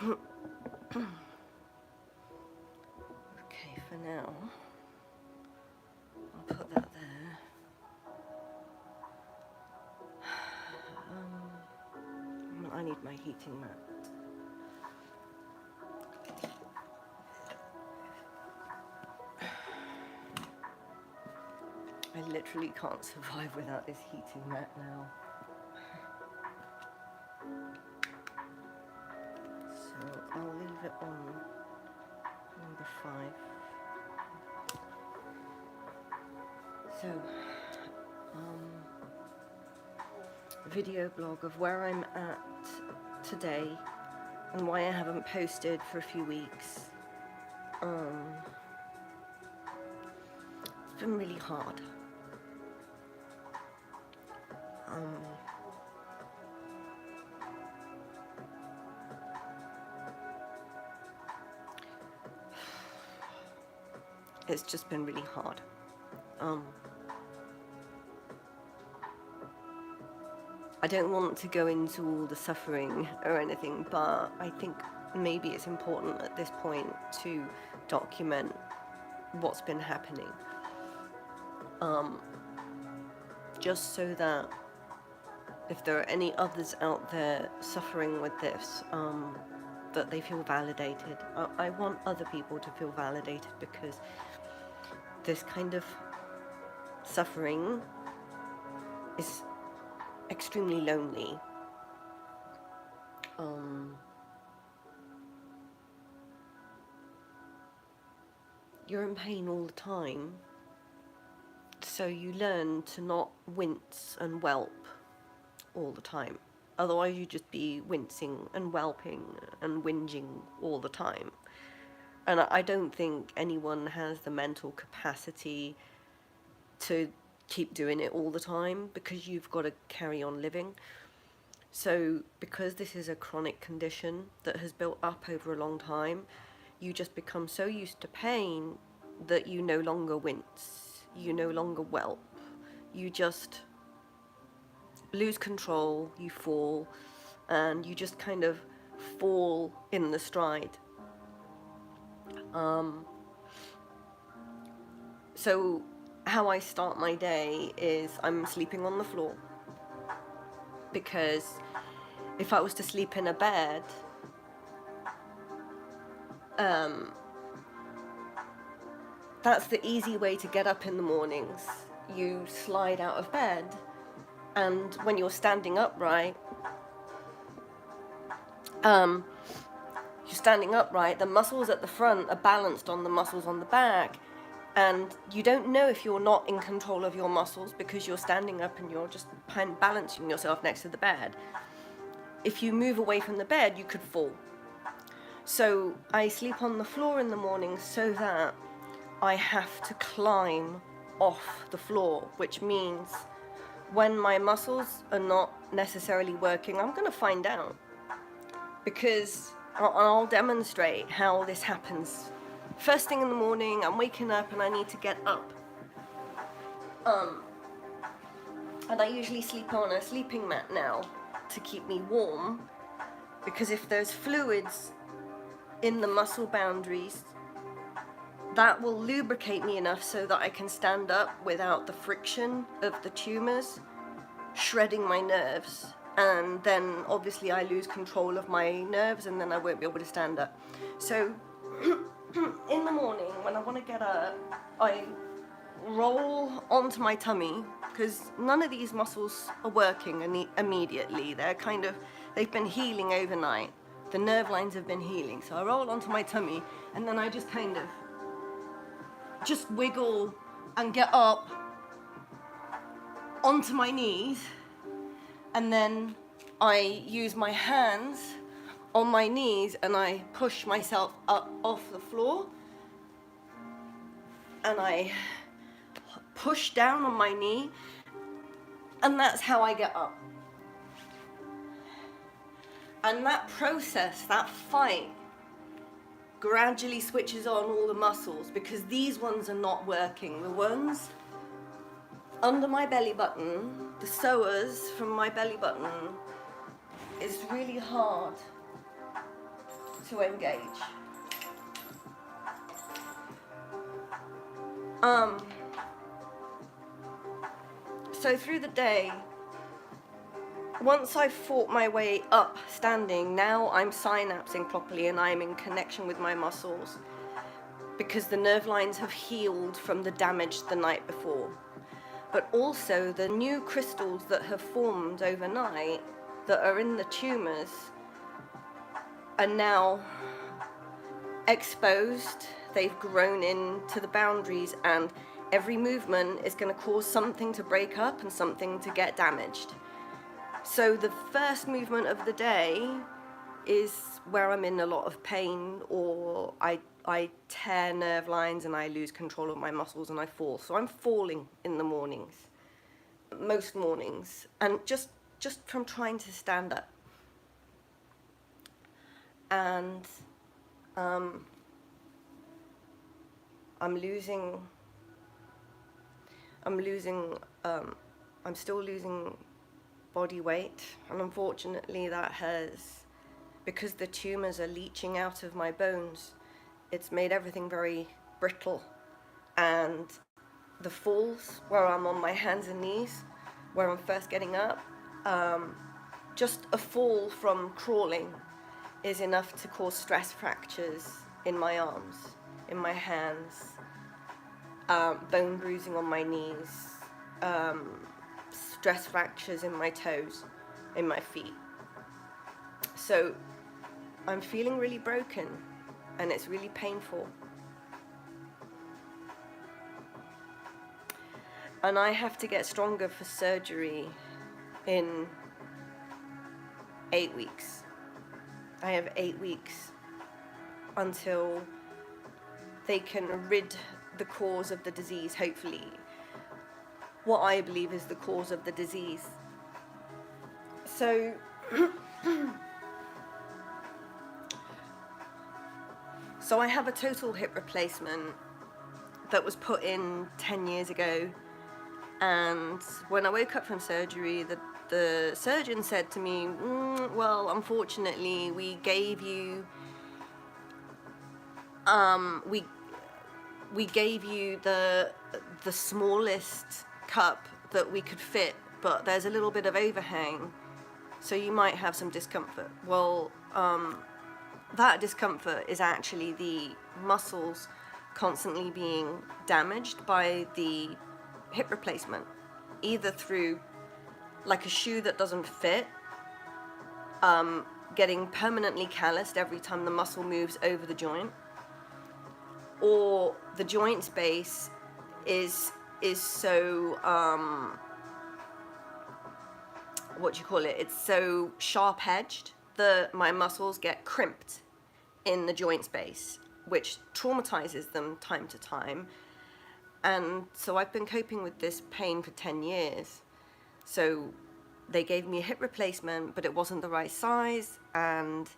Okay, for now, I'll put that there. I need my heating mat. I literally can't survive without this heating mat now. So I'll leave it on number 5. So, video blog of where I'm at today and why I haven't posted for a few weeks. It's been really hard. It's just been really hard. I don't want to go into all the suffering or anything, but I think maybe it's important at this point to document what's been happening. Just so that if there are any others out there suffering with this, that they feel validated. I want other people to feel validated, because this kind of suffering is extremely lonely. You're in pain all the time, so you learn to not wince and whelp all the time. Otherwise you'd just be wincing and whelping and whinging all the time. And I don't think anyone has the mental capacity to keep doing it all the time, because you've got to carry on living. So because this is a chronic condition that has built up over a long time, you just become so used to pain that you no longer wince, you no longer whelp, you just lose control, you fall, and you just kind of fall in the stride. So how I start my day is I'm sleeping on the floor, because if I was to sleep in a bed, that's the easy way to get up in the mornings. You slide out of bed, and when you're standing upright, the muscles at the front are balanced on the muscles on the back, and you don't know if you're not in control of your muscles because you're standing up and you're just balancing yourself next to the bed. If you move away from the bed, you could fall. So I sleep on the floor in the morning so that I have to climb off the floor, which means when my muscles are not necessarily working, I'm going to find out, because I'll demonstrate how this happens. First thing in the morning, I'm waking up and I need to get up. And I usually sleep on a sleeping mat now to keep me warm, because if there's fluids in the muscle boundaries, that will lubricate me enough so that I can stand up without the friction of the tumors shredding my nerves. And then obviously I lose control of my nerves, and then I won't be able to stand up. So in the morning when I want to get up, I roll onto my tummy, because none of these muscles are working immediately. They've been healing overnight. The nerve lines have been healing. So I roll onto my tummy, and then I just kind of just wiggle and get up onto my knees, and then I use my hands on my knees and I push myself up off the floor, and I push down on my knee, and that's how I get up. And that process, that fight, gradually switches on all the muscles, because these ones are not working. The ones under my belly button, the psoas from my belly button, is really hard to engage. So through the day, once I've fought my way up standing, now I'm synapsing properly and I'm in connection with my muscles because the nerve lines have healed from the damage the night before. But also the new crystals that have formed overnight that are in the tumors are now exposed. They've grown into the boundaries, and every movement is going to cause something to break up and something to get damaged. So the first movement of the day is where I'm in a lot of pain, or I tear nerve lines and I lose control of my muscles and I fall. So I'm falling in the mornings, most mornings, and just from trying to stand up. And I'm still losing body weight, and unfortunately that has, because the tumors are leaching out of my bones, it's made everything very brittle. And the falls where I'm on my hands and knees, where I'm first getting up, just a fall from crawling is enough to cause stress fractures in my arms, in my hands, bone bruising on my knees, stress fractures in my toes, in my feet. So I'm feeling really broken and it's really painful. And I have to get stronger for surgery in 8 weeks. I have 8 weeks until they can rid the cause of the disease, hopefully. What I believe is the cause of the disease. So, so I have a total hip replacement that was put in 10 years ago. And when I woke up from surgery, the surgeon said to me, well, unfortunately, we gave you, we gave you the smallest cup that we could fit, but there's a little bit of overhang, so you might have some discomfort. Well, that discomfort is actually the muscles constantly being damaged by the hip replacement, either through like a shoe that doesn't fit, getting permanently calloused every time the muscle moves over the joint, or the joint space is so it's so sharp edged that my muscles get crimped in the joint space, which traumatizes them time to time. And so I've been coping with this pain for 10 years. So they gave me a hip replacement, but it wasn't the right size, and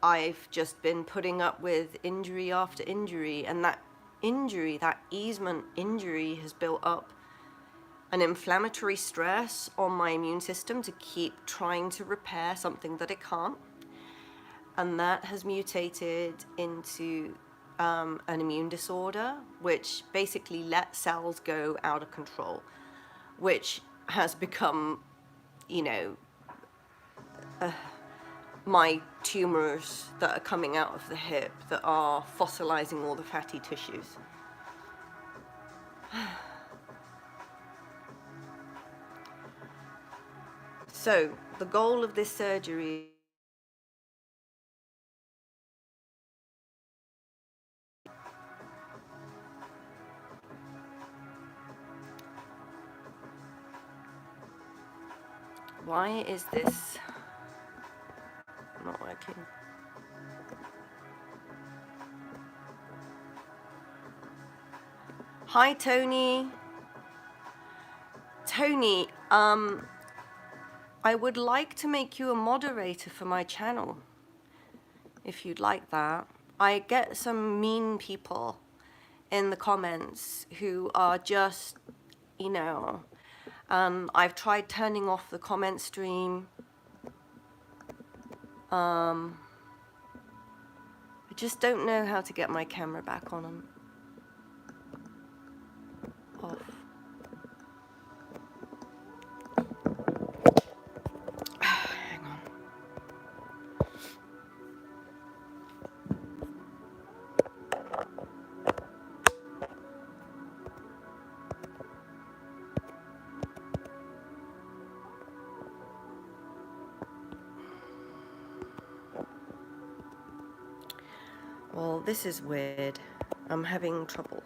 I've just been putting up with injury after injury, and that injury, that easement injury, has built up an inflammatory stress on my immune system to keep trying to repair something that it can't. And that has mutated into an immune disorder, which basically lets cells go out of control, which has become, my tumors that are coming out of the hip that are fossilizing all the fatty tissues. So the goal of this surgery Why is this not working? Hi, Tony. Tony, I would like to make you a moderator for my channel, if you'd like that. I get some mean people in the comments who are just, I've tried turning off the comment stream. just don't know how to get my camera back on and off. Hang on. Well, this is weird. I'm having trouble.